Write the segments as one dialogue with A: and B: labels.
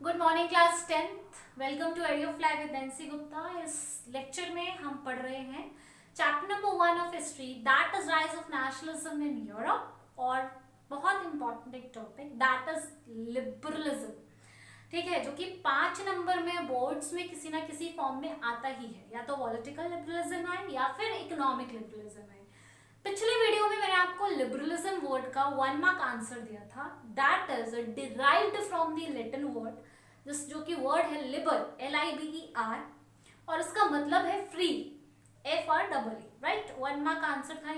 A: Good morning class 10th। Welcome to एडियो flag with Nancy Gupta. इस lecture में हम पढ़ रहे हैं chapter number 1 of history, that is rise of nationalism in Europe, और बहुत इंपॉर्टेंट एक टॉपिक दैट इज लिबरलिज्म। ठीक है, जो कि 5 नंबर में बोर्ड्स में किसी ना किसी फॉर्म में आता ही है, या तो पॉलिटिकल लिबरलिज्म है या फिर इकोनॉमिक लिबरलिज्म है। पिछले वीडियो में मैंने आपको लिबरलिज्म वर्ड का 1 मार्क आंसर दिया था, that is derived from the Latin word, जो कि वर्ड है लिबर, LIBER, और इसका मतलब है free, FREE, right. 1 mark answer था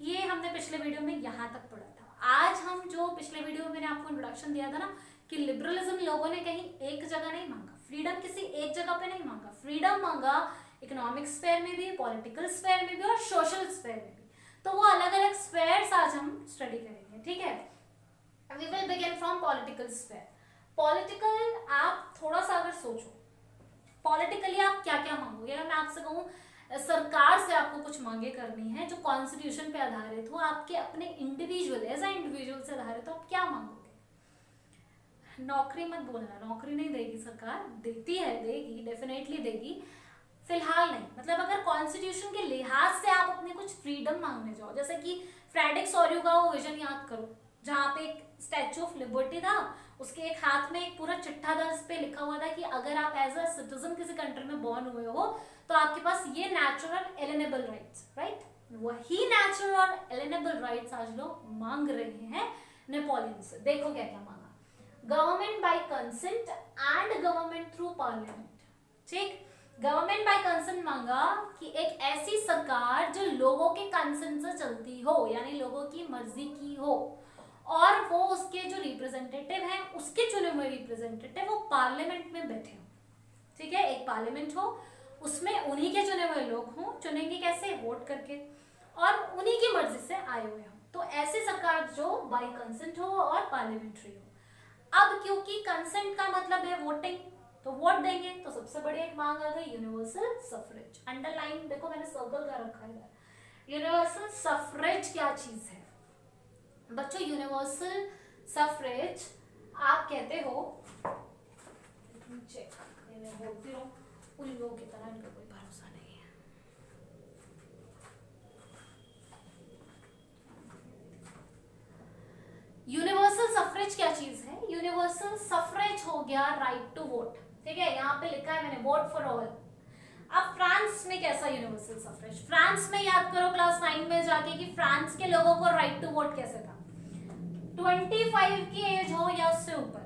A: ये हमने पिछले वीडियो में यहां तक पढ़ा था। आज हम जो पिछले वीडियो में मैंने आपको इंट्रोडक्शन दिया था ना कि लिबरलिज्म लोगों ने कहीं एक जगह नहीं मांगा, फ्रीडम किसी एक जगह पे नहीं मांगा, फ्रीडम मांगा इकोनॉमिक स्फेयर में भी, पॉलिटिकल स्फेयर में भी और सोशल स्फेयर में भी। तो वो अलग अलग स्फेयर्स आज हम स्टडी करेंगे। ठीक है, we will begin from political sphere. Political, आप थोड़ा सा अगर सोचो पॉलिटिकली आप क्या क्या मांगोगे। अगर मैं आपसे कहूँ सरकार से आपको कुछ मांगे करनी है जो कॉन्स्टिट्यूशन पे आधारित हो, आपके अपने इंडिविजुअल एज ए इंडिविजुअल से आधारित हो, आप क्या मांगोगे? नौकरी मत बोलना, नौकरी नहीं देगी सरकार, देती है, देगी, डेफिनेटली देगी, फिलहाल नहीं। मतलब अगर कॉन्स्टिट्यूशन के लिहाज से आप अपने कुछ फ्रीडम मांगने जाओ, जैसे कि फ्रेडरिक सोर्यू का वो विजन याद करो जहाँ पे एक स्टैचू ऑफ लिबर्टी था, उसके एक हाथ में एक पूरा चिट्ठा था, इस पे लिखा हुआ था कि अगर आप एज अ सिटीजन किसी कंट्री में बॉर्न हुए हो तो आपके पास ये नेचुरल एलिनेबल राइट्स, राइट। वही नेचुरल और एलिनेबल राइट्स आज लोग मांग रहे हैं नेपोलियन से। देखो क्या क्या मांगा, government by consent and government through parliament. ठीक, गवर्नमेंट बाय कंसेंट मांगा कि एक ऐसी सरकार जो लोगों के कंसेंट से चलती हो, यानी लोगों की मर्जी की हो, और वो उसके जो रिप्रेजेंटेटिव हैं, उसके चुने हुए रिप्रेजेंटेटिव वो पार्लियामेंट में बैठे हो। ठीक है, एक पार्लियामेंट हो, उसमें उन्हीं के चुने हुए लोग हों, चुनेंगे कैसे? वोट करके, और उन्हीं की मर्जी से आए हुए हों। तो ऐसी सरकार जो बाय कंसेंट हो और पार्लियामेंट्री हो। अब क्योंकि कंसेंट का मतलब है वोटिंग, तो वोट देंगे, तो सबसे बड़ी एक मांग आ गई यूनिवर्सल सफरेज। अंडरलाइन देखो, मैंने सर्कल कर रखा है इधर। यूनिवर्सल सफरेज क्या चीज है बच्चों? यूनिवर्सल सफरेज आप कहते हो, चेक मैं बोलती रहूं उल्लुओं की तरह, इनका कोई भरोसा नहीं है। यूनिवर्सल सफरेज क्या चीज है? यूनिवर्सल सफरेज हो गया राइट टू वोट। ठीक है, यहाँ पे लिखा है मैंने वोट फॉर ऑल। अब फ्रांस में कैसा यूनिवर्सल सफरेज? फ्रांस में याद करो क्लास 9 में जाके कि फ्रांस के लोगों को राइट टू वोट कैसे था? 25 की एज हो या उससे ऊपर,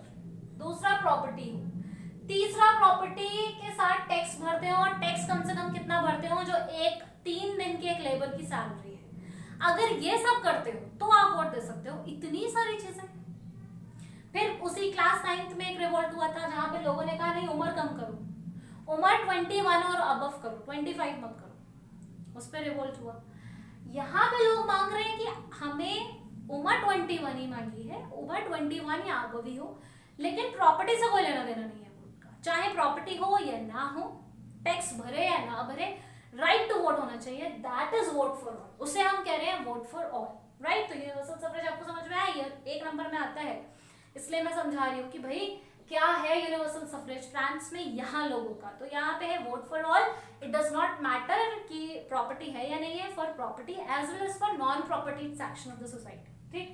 A: दूसरा प्रॉपर्टी हो, तीसरा प्रॉपर्टी के साथ टैक्स भरते हो, और टैक्स कम से कम कितना भरते हो? जो 3 दिन की एक लेबर की सैलरी है। अगर ये सब करते हो तो आप वोट दे सकते हो। इतनी सारी चीजें। फिर उसी क्लास 9th में एक रिवोल्ट हुआ था जहां पे लोगों ने कहा नहीं, उम्र कम करो, उम्र 21 और अबव करो, 25 मत करो, उस पर रिवोल्ट हुआ। यहाँ पे लोग मांग रहे हैं कि हमें उम्र 21 ही मांगी है, उम्र 21 या अबव ही हो, लेकिन प्रॉपर्टी से कोई लेना देना नहीं है वोट का, चाहे प्रॉपर्टी हो या ना हो, टैक्स भरे या ना भरे, राइट टू वोट होना चाहिए। That is vote for all, उसे हम कह रहे हैं वोट फॉर ऑल, राइट। तो यूनिवर्सल सफरेज आपको समझ में आया? एक नंबर में आता है, इसलिए मैं समझा रही हूँ कि भाई क्या है यूनिवर्सल सफरेज फ्रांस में यहाँ लोगों का। तो यहाँ पे है vote for all. It does not matter कि प्रॉपर्टी है या नहीं है, for property as well as for non property section of the society. ठीक,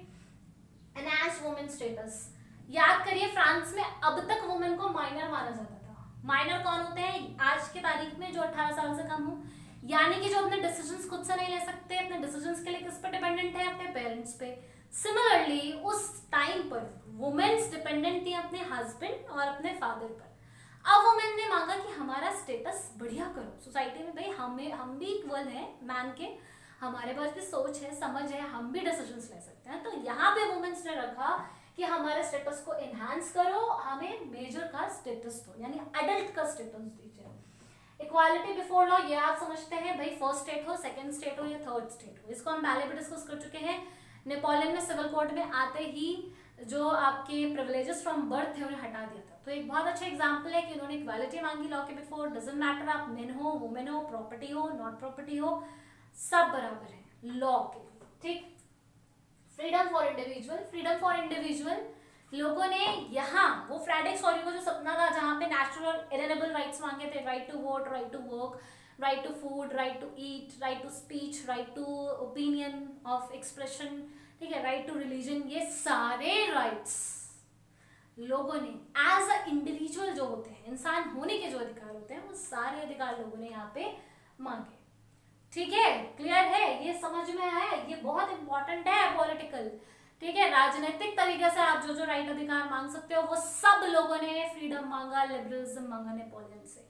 A: एनहांस्ड वुमेन स्टेटस। याद करिए फ्रांस में अब तक वुमेन को माइनर माना जाता था। माइनर कौन होते हैं? आज के तारीख में जो 18 साल से कम हो, यानी कि जो अपने डिसीजंस खुद से नहीं ले सकते, अपने डिसीजंस के लिए किस पर डिपेंडेंट है? अपने पेरेंट्स पे। सिमिलरली उस टाइम पर वुमेन्स डिपेंडेंट थी अपने हस्बैंड और अपने फादर पर। अब वुमेन ने मांगा कि हमारा स्टेटस बढ़िया करो सोसाइटी में, भाई हम भी इक्वल हैं मैन के, हमारे पास भी सोच है, समझ है, हम भी डिसीजंस ले सकते हैं। तो यहाँ पे वुमेन्स ने रखा कि हमारे स्टेटस को एनहांस करो, हमें मेजर का स्टेटस दो, यानी अडल्ट का स्टेटस दीजिए। इक्वालिटी बिफोर लॉ, ये आप समझते हैं भाई, फर्स्ट स्टेट हो, सेकंड स्टेट हो या थर्ड स्टेट हो, इसको हम पहले भी डिस्कस कर चुके हैं। नेपोलियन ने सिविल कोड में आते ही जो आपके प्रिविलेजेस फ्रॉम बर्थ थे उन्हें हटा दिया था। तो एक बहुत अच्छा एग्जांपल है कि उन्होंने इक्वालिटी मांगी लॉ के बिफोर। डजंट मैटर आप मेन हो, वुमेन हो, प्रॉपर्टी हो, नॉट प्रॉपर्टी हो, सब बराबर है लॉ के। ठीक, freedom for individual. Freedom for individual लोगों ने यहाँ, वो फ्रेडरिक सोर्यू को जो सब नेचुरल और इनएलिजिबल राइट्स मांगे थे, right to vote, right to work, right to food, right to eat, right to speech, right to opinion of expression, ठीक है, राइट टू रिलीजन, ये सारे राइट्स लोगों ने एज अ इंडिविजुअल जो होते हैं, इंसान होने के जो अधिकार होते हैं, वो सारे अधिकार लोगों ने यहाँ पे मांगे। ठीक है, क्लियर है, ये समझ में आया, ये बहुत इंपॉर्टेंट है पॉलिटिकल, ठीक है, राजनीतिक तरीके से आप जो जो राइट अधिकार मांग सकते हो वो सब लोगों ने फ्रीडम मांगा, लिबरलिज्म मांगा नेपोलियन से।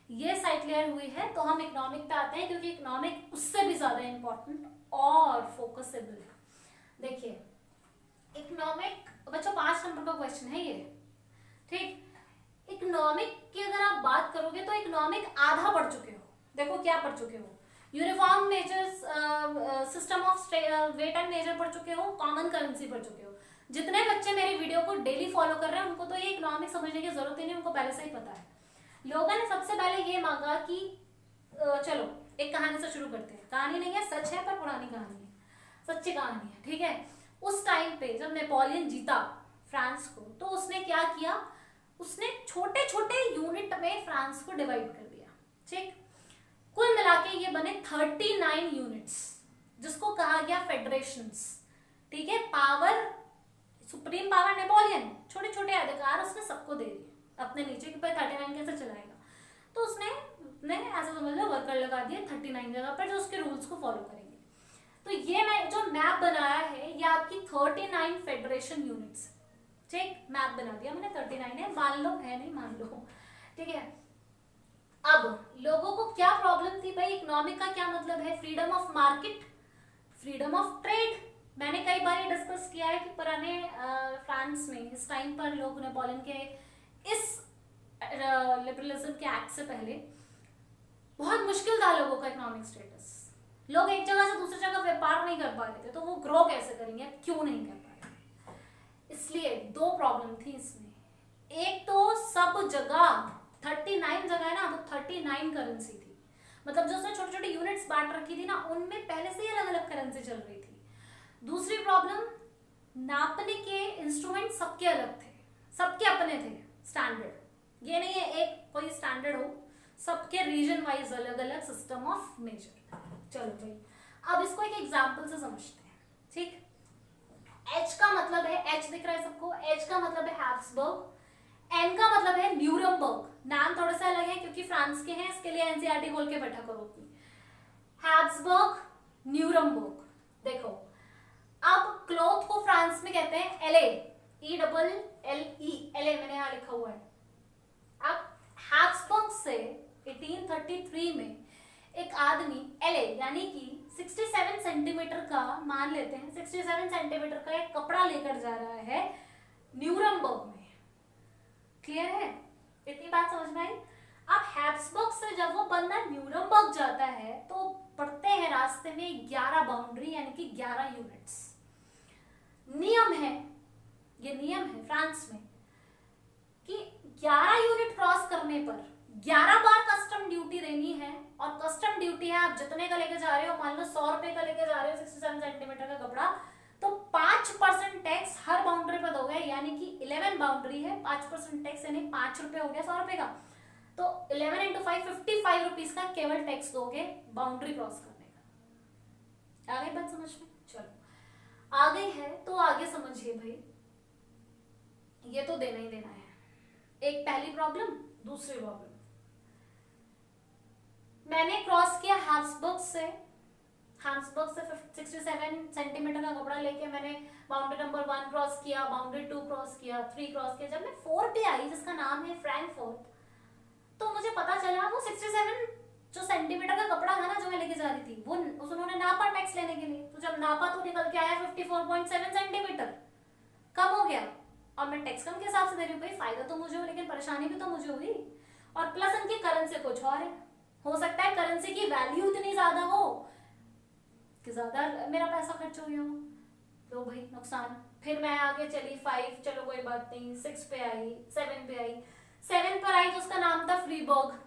A: ये साइड क्लियर हुई है। तो हम इकोनॉमिक पे आते हैं, क्योंकि इकोनॉमिक उससे भी ज्यादा इंपॉर्टेंट और फोकसेबल है। देखिए इकोनॉमिक बच्चों 5 नंबर का क्वेश्चन है ये, ठीक। इकोनॉमिक की अगर आप बात करोगे तो इकोनॉमिक आधा पढ़ चुके हो। देखो क्या पढ़ चुके हो, uniform measures, system of weight and measure पढ़ चुके हो, कॉमन करेंसी पढ़ चुके हो। जितने बच्चे मेरी वीडियो को डेली फॉलो कर रहे हैं उनको तो ये इकोनॉमिक समझने की जरूरत ही नहीं, उनको पहले से ही पता है। लोगों ने सबसे पहले ये मांगा कि चलो एक कहानी से शुरू करते हैं। कहानी नहीं है, सच है, पर पुरानी कहानी है, सच्ची कहानी है, ठीक है। उस टाइम पे जब नेपोलियन जीता फ्रांस को, तो उसने क्या किया, उसने छोटे छोटे यूनिट में फ्रांस को डिवाइड कर दिया, ठीक। कुल मिला के ये बने 39 यूनिट्स, जिसको कहा गया फेडरेशंस, ठीक है। पावर, सुप्रीम पावर नेपोलियन, छोटे छोटे अधिकार उसने सबको दे दिए अपने नीचे, कि भाई 39 कैसे चलाएगा। तो उसने ऐसा समझ लो वर्कर लगा दिए 39 जगह पर, जो उसके रूल्स को फॉलो करेंगे। तो ये मैं जो मैप बनाया है ये आपकी 39 फेडरेशन यूनिट्स, ठीक। मैप बना दिया मैंने, 39 है, मान लो है, नहीं मान लो, ठीक है। अब लोगों को क्या प्रॉब्लम थी, भाई इकोनॉमिक का क्या मतलब है, freedom of market, freedom of trade. मैंने कई बार ये डिस्कस किया है कि पुराने फ्रांस में इस टाइम पर लोग नेपोलियन के इस लिबरलिज्म के एक्ट से पहले बहुत मुश्किल था लोगों का इकोनॉमिक स्टेटस। लोग एक जगह से दूसरी जगह व्यापार नहीं कर पा रहे थे, तो वो ग्रो कैसे करेंगे, क्यों नहीं कर पा रहे। इसलिए 2 प्रॉब्लम थी इसमें। एक तो सब जगह 39 जगह है ना, तो 39 करेंसी थी, मतलब जो उसने छोटे छोटे यूनिट्स बांट रखी थी ना, उनमें पहले से ही अलग अलग करेंसी चल रही थी। दूसरी प्रॉब्लम, नापने के इंस्ट्रूमेंट सबके अलग थे, सबके अपने थे स्टैंडर्ड। ये नहीं है एक कोई स्टैंडर्ड हो, सबके रीजन वाइज अलग अलग सिस्टम ऑफ मेजर। चलो भाई अब इसको एक एग्जांपल से समझते हैं, ठीक। H का मतलब है, H दिख रहा है सबको, H का मतलब है हैब्सबर्ग, N का मतलब है न्यूरमबर्ग। नाम थोड़े से अलग है क्योंकि फ्रांस के हैं, इसके लिए एनसीईआरटी खोल के बैठा करो अपनी। Habsburg, Nuremberg. देखो अब क्लॉथ को फ्रांस में कहते हैं LA, ELLE, LA मैंने यहाँ लिखा हुआ है। अब हैब्सबर्ग से 1833 में एक आदमी LA यानी कि 67 सेंटीमीटर का, मान लेते हैं 67 सेंटीमीटर का एक कपड़ा लेकर जा रहा है न्यूरमबर्ग में। क्लियर है, इतनी बात समझ में आई। अब हैब्सबर्ग से जब वो बंदा न्यूरमबर्ग जाता है तो पड़ते हैं रास्ते में 11 बाउंड्री, यानी कि 11 यूनिट्स। नियम है, ये नियम है फ्रांस में कि 11 यूनिट क्रॉस करने पर 11 बार कस्टम ड्यूटी देनी है। और कस्टम ड्यूटी है, आप जितने का लेके जा रहे हो, मान लो 100 रुपए का लेके जा रहे हो 67 सेंटीमीटर का कपड़ा, तो 5% टैक्स हर बाउंड्री पर दोगे, यानी कि 11 बाउंड्री है, 5% टैक्स यानी 5 रुपए हो गया 100 रुपए का, तो 11 into 5 55 रुपीज का केवल टैक्स दोगे बाउंड्री क्रॉस करने का। आ गई बात समझ में? चलो आ गई है तो आगे समझिए भाई, ये तो देना ही देना है। एक पहली प्रॉब्लम, दूसरी प्रॉब्लम, मैंने क्रॉस किया हैब्सबर्ग से 67 सेंटीमीटर का कपड़ा लेके मैंने बाउंड्री नंबर 1 क्रॉस किया, बाउंड्री 2 क्रॉस किया, 3 क्रॉस किया। जब मैं 4 पे आई, जिसका नाम है फ्रैंकफर्ट, तो मुझे पता चला वो 67 जो सेंटीमीटर का कपड़ा था ना, जो मैं लेके जा रही थी, वो उन्होंने नापा टैक्स लेने के लिए। तो जब नापा तो निकल के आया 54.7 सेंटीमीटर, कम हो गया। और मैं टैक्स कम के हिसाब से दे रही हूँ भाई, फायदा तो मुझे हो लेकिन परेशानी भी तो मुझे हुई। और प्लस उनकी करेंसी कुछ और है, हो सकता है करेंसी की वैल्यू इतनी ज्यादा हो कि ज्यादा मेरा पैसा खर्च हो गया हो, तो भाई नुकसान। फिर मैं आगे चली 5, चलो कोई बात नहीं, 6 पे आई, 7 पे आई। 7 पर आई तो उसका नाम था फ्रीबर्ग।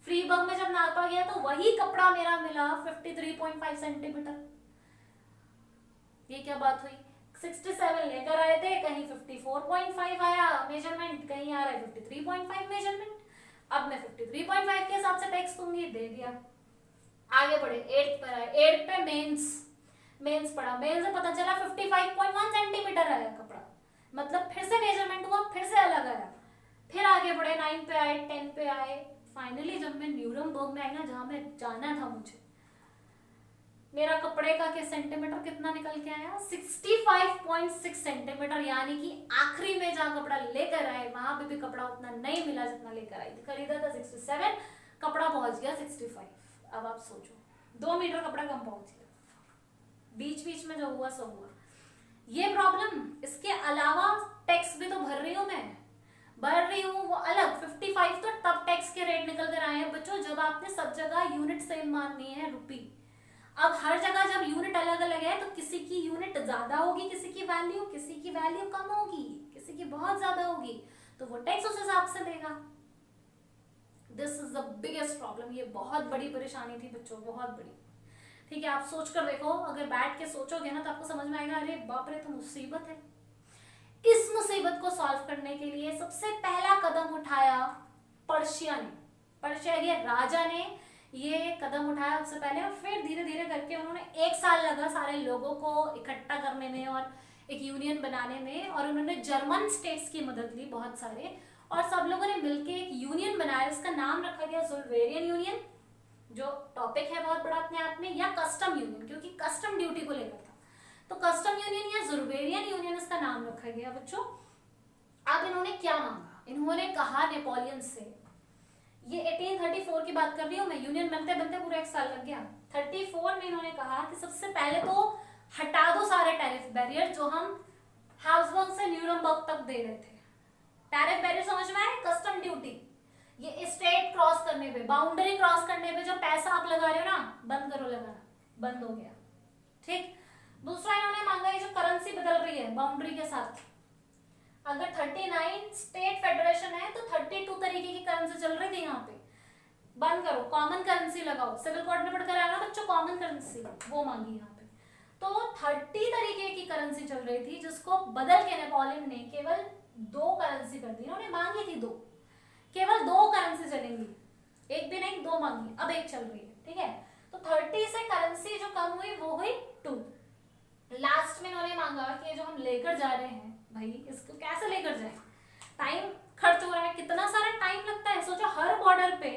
A: फ्रीबर्ग में जब नापा गया तो वही कपड़ा मेरा मिला 53.5 सेंटीमीटर। ये क्या बात हुई, 67 लेकर आए थे, कहीं 54.5 आया मेजरमेंट, कहीं आ रहा है 53.5 मेजरमेंट। अब मैं 53.5 के हिसाब से टैक्स दूंगी, दे दिया। आगे बढ़े 8th पर आए, 8th पे मेंस पढ़ा, मेंस में पता चला 55.1 सेंटीमीटर आया कपड़ा, मतलब फिर से मेजरमेंट हुआ, फिर से अलग आया। फिर आगे बढ़े 9 पे आए, 10 पे आए, फाइनली जब मैं न्यूरमबर्ग में आई ना, जहां मैं जाना था मुझे, मेरा कपड़े का के सेंटीमीटर कितना निकल के आया, 65.6 सेंटीमीटर, यानी कि आखिरी में जहां कपड़ा लेकर आए वहां पे भी कपड़ा उतना नहीं मिला जितना लेकर आई थी। खरीदा था 67, कपड़ा पहुंच गया 65। अब आप सोचो 2 मीटर कपड़ा कम पहुंच गया, बीच बीच में जो हुआ सो हुआ। ये प्रॉब्लम, इसके अलावा टैक्स भी तो भर रही हूँ वो अलग। 55 तो तब टैक्स के रेट निकल कर आए हैं बच्चों जब आपने सब जगह यूनिट सेम माननी है, रुपी। अब हर जगह जब यूनिट अलग अलग है तो किसी की यूनिट ज्यादा होगी, किसी की वैल्यू कम होगी, किसी की बहुत ज्यादा होगी, तो वो टैक्स उस हिसाब से देगा। This is the biggest problem. ये बहुत बड़ी परेशानी थी बच्चों, बहुत बड़ी। ठीक है, आप सोच कर देखो, अगर बैठ के सोचोगे ना तो आपको समझ में आएगा, अरे बाप रे तो मुसीबत है। इस मुसीबत को सॉल्व करने के लिए सबसे पहला कदम उठाया पर्शिया के राजा ने ये कदम उठाया सबसे पहले, और फिर धीरे धीरे करके उन्होंने 1 साल लगा सारे लोगों को इकट्ठा करने में और एक यूनियन बनाने में, और उन्होंने जर्मन स्टेट्स की मदद ली बहुत सारे, और सब लोगों ने मिलकर एक यूनियन बनाया। इसका नाम रखा गया ज़ुल्वेरियन यूनियन, जो टॉपिक है बहुत बड़ा अपने आप में, या कस्टम यूनियन, क्योंकि कस्टम ड्यूटी को लेकर था, तो कस्टम यूनियन या ज़ुल्वेरियन यूनियन इसका नाम रखा गया बच्चों। अब इन्होंने क्या मांगा, इन्होंने कहा नेपोलियन से, ये 1834 की बात कर रही हूँ मैं, यूनियन बनते बनते पूरा 1 साल लग गया। 34 में इन्होंने कहा कि सबसे पहले तो हटा दो सारे टैरिफ बैरियर जो हम हाउसबर्ग से न्यूरमबर्ग तक दे रहे थे। टैरिफ बैरियर समझ में आए, कस्टम ड्यूटी, ये स्टेट क्रॉस करने पे, बाउंड्री क्रॉस करने पे जो पैसा आप लगा रहे हो ना, बंद करो लगाना, बंद हो गया। ठीक, दूसरा इन्होंने मांगा ये जो करेंसी बदल रही है बाउंड्री के साथ, अगर 39 स्टेट फेडरेशन है तो 32 तरीके की करेंसी चल रही थी यहाँ पे, बंद करो, कॉमन करेंसी लगाओ। सिविल कोड में पढ़कर आया ना बच्चों, कॉमन करेंसी वो मांगी यहाँ पे। तो 30 तरीके की करेंसी चल रही थी जिसको बदल के नेपोलियन ने केवल 2 करेंसी कर दी। इन्होंने मांगी थी 2, केवल 2 करेंसी चलेंगी, एक भी नहीं, 2 मांगी, अब 1 चल रही है। ठीक है, तो 30 से करेंसी जो कम हुई वो हुई 2। लास्ट में इन्होंने मांगा कि जो हम लेकर जा रहे हैं भाई, इसको कैसे लेकर जाए, टाइम खर्च हो रहा है, कितना सारा टाइम लगता है। सोचो हर बॉर्डर पे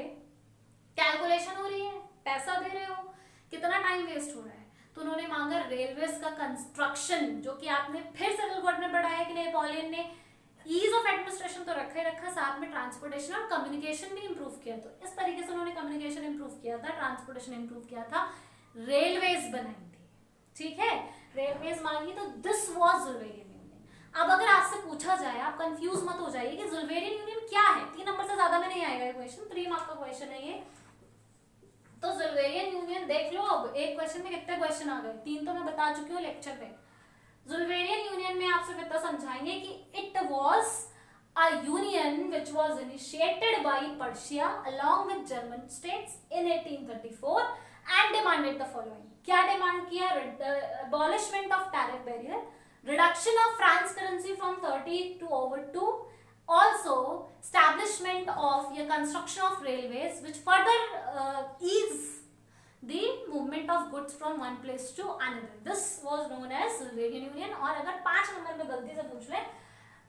A: कैलकुलेशन हो रही है, पैसा दे रहे हो, कितना टाइम वेस्ट हो रहा है। तो उन्होंने मांगा रेलवेज का कंस्ट्रक्शन, जो कि आपने फिर सिविल कोड में पढ़ा है कि नेपोलियन ने ईज ऑफ एडमिनिस्ट्रेशन तो रखा ही रखा, साथ में ट्रांसपोर्टेशन और कम्युनिकेशन भी इंप्रूव किया। तो इस तरीके से उन्होंने कम्युनिकेशन इंप्रूव किया था, ट्रांसपोर्टेशन इंप्रूव किया था, रेलवेज बनाई थी। ठीक है, रेलवेज मांगी, तो दिस वाज ज़ुल्वेरियन यूनियन। अब अगर आपसे पूछा जाए, आप कंफ्यूज मत हो जाइए कि ज़ुल्वेरियन यूनियन क्या है, 3 नंबर से ज्यादा में नहीं आएगा ये क्वेश्चन, 3 मार्क का क्वेश्चन है ये। तो ज़ुल्वेरियन यूनियन देख लो, अब एक क्वेश्चन में कितने क्वेश्चन आ गए, 3 तो मैं बता चुकी हूँ लेक्चर में। ज़ुल्वेरियन यूनियन में आपसे कितना समझाएंगे कि it was a union which was initiated by Persia along with German states in 1834 and demanded the following. क्या डिमांड किया, abolishment of tariff barrier, reduction of France currency from 30 to over 2, also establishment of या construction of railways which further ease the movement of goods from one place to another. This was known as Sullivan Union। और अगर 5 number में गलती से पूछ ले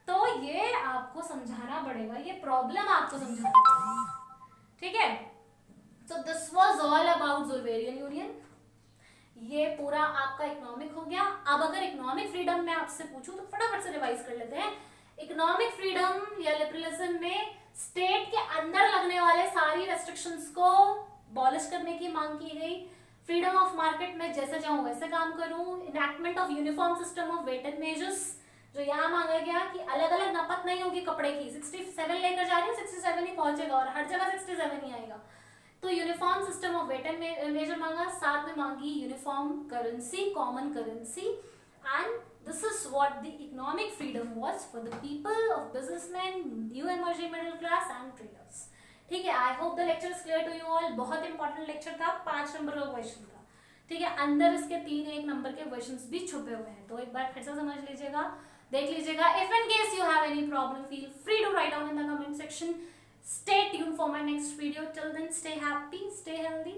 A: तो ये आपको समझाना पड़ेगा, ये प्रॉब्लम आपको समझाना पड़ेगा। ठीक है, so this was all about Sullivan Union। ये पूरा आपका इकोनॉमिक हो गया। अब अगर इकोनॉमिक फ्रीडम में आपसे पूछूं तो फटाफट से रिवाइज कर लेते हैं। इकोनॉमिक फ्रीडम या लिबरलिज्म में स्टेट के अंदर लगने वाले सारी रेस्ट्रिक्शंस को अबॉलिश करने की मांग की गई। फ्रीडम ऑफ मार्केट में जैसे चाहूं वैसे काम करूं। Enactment of uniform system of weight and measures, जो यहाँ मांगा गया कि अलग अलग नपत नहीं होगी कपड़े की। 67 लेकर जा रही हूँ, 67 ही पहुंचेगा और हर जगह 67 ही आएगा। तो uniform system of weight and measure मांगा, साथ में मांगी uniform currency, common currency, and this is what the economic freedom was for the people of businessman, new emerging middle class and traders. ठीक है, I hope the lecture is clear to you all. बहुत important lecture था, 5 number का question था। ठीक है, अंदर इसके 3 एक नंबर के वर्जन्स भी छुपे हुए हैं, तो एक बार फिर से समझ लीजिएगा, देख लीजिएगा. If in case you have any problem, feel free to write down in the comment section. Stay tuned for my next video. Till then, stay happy, stay healthy.